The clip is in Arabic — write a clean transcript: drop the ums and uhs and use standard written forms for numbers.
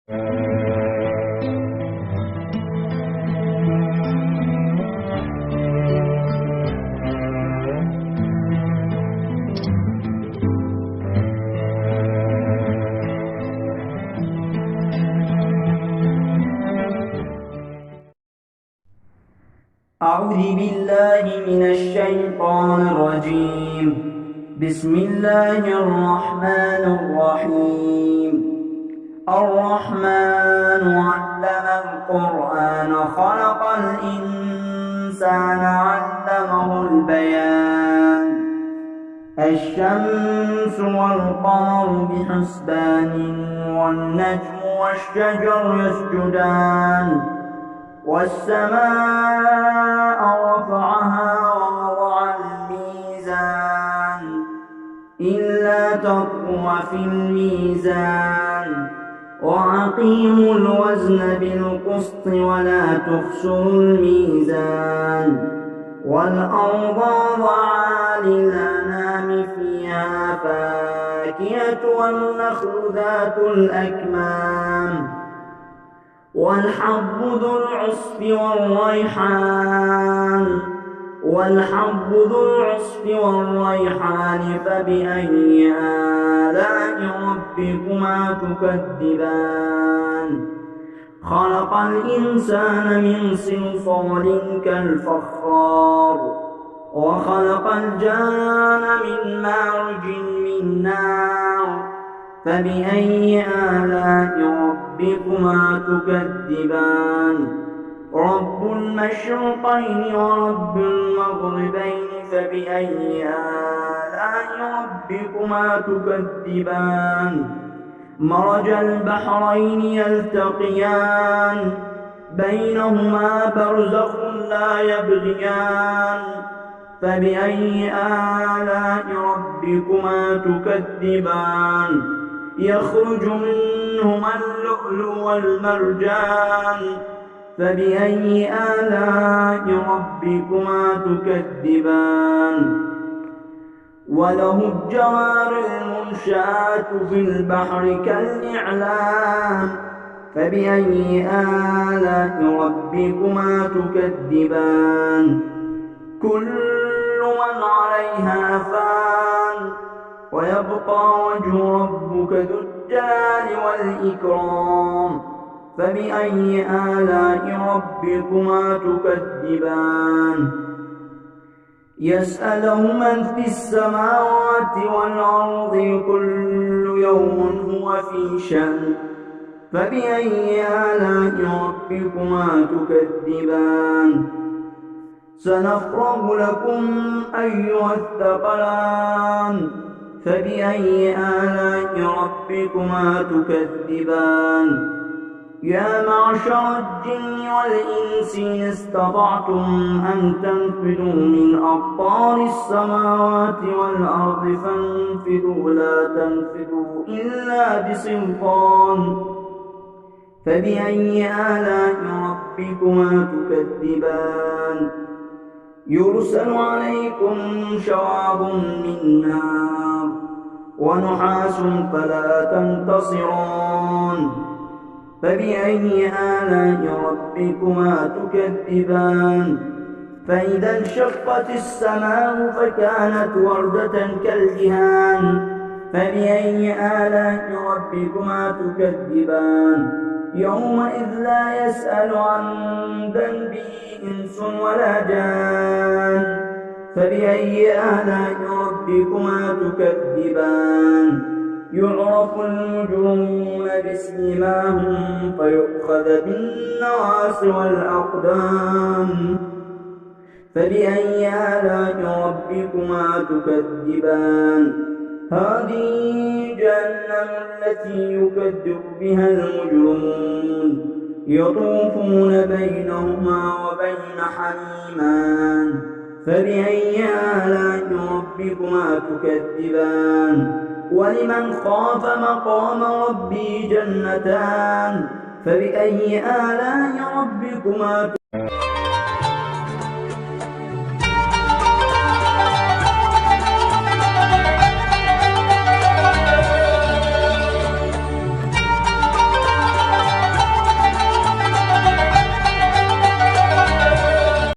أعوذ بالله من الشيطان الرجيم. بسم الله الرحمن الرحيم. الرحمن علم القرآن خلق الإنسان علمه البيان. الشمس والقمر بحسبان والنجم والشجر يسجدان والسماء رفعها ووضع الميزان إلا تطغوا في الميزان وأقيموا الوزن بالقسط ولا تخسروا الميزان والأرض وضعها للأنام فيها فاكهة والنخل ذات الأكمام والحب ذو العصف والريحان فبأي آلاء ربكما تكذبان. خلق الإنسان من صلصال كالفخار وخلق الجان من مارج من نار فبأي آلاء ربكما تكذبان. رب المشرقين ورب المغربين فبأي آلاء ربكما تكذبان. مرج البحرين يلتقيان بينهما برزخ لا يبغيان فبأي آلاء ربكما تكذبان. يخرج منهما اللؤلؤ والمرجان فبأي آلاء ربكما تكذبان. وله الجوار المنشآت في البحر كالإعلام فبأي آلاء ربكما تكذبان. كل من عليها فان ويبقى وجه ربك ذو الجلال والإكرام فبأي آلاء ربكما تكذبان. يسأله من في السماوات والأرض كل يوم هو في شأن فبأي آلاء ربكما تكذبان. سنفرغ لكم أيها الثقلان فبأي آلاء ربكما تكذبان. يا معشر الجن والإنس إن استطعتم أن تنفذوا من أقطار السماوات والأرض فانفذوا لا تنفذوا إلا بسلطان فبأي آلاء ربكما تكذبان. يرسل عليكم شواظ من نار ونحاس فلا تنتصران فبأي آلاء ربكما تكذبان. فإذا انشقت السماء فكانت وردة كالدهان فبأي آلاء ربكما تكذبان. يومئذ لا يسأل عن ذنبه إنس ولا جان فبأي آلاء ربكما تكذبان. يعرف المجرمون بسيماهم فيؤخذ بالنواصي والأقدام فبأي آلاء ربكما تكذبان. هذه جهنم التي يكذب بها المجرمون يطوفون بينهما وبين حميمان فبأي آلاء ربكما تكذبان. ولمن خاف مقام ربه جنتان فبأي آلاء ربكما تكذبان.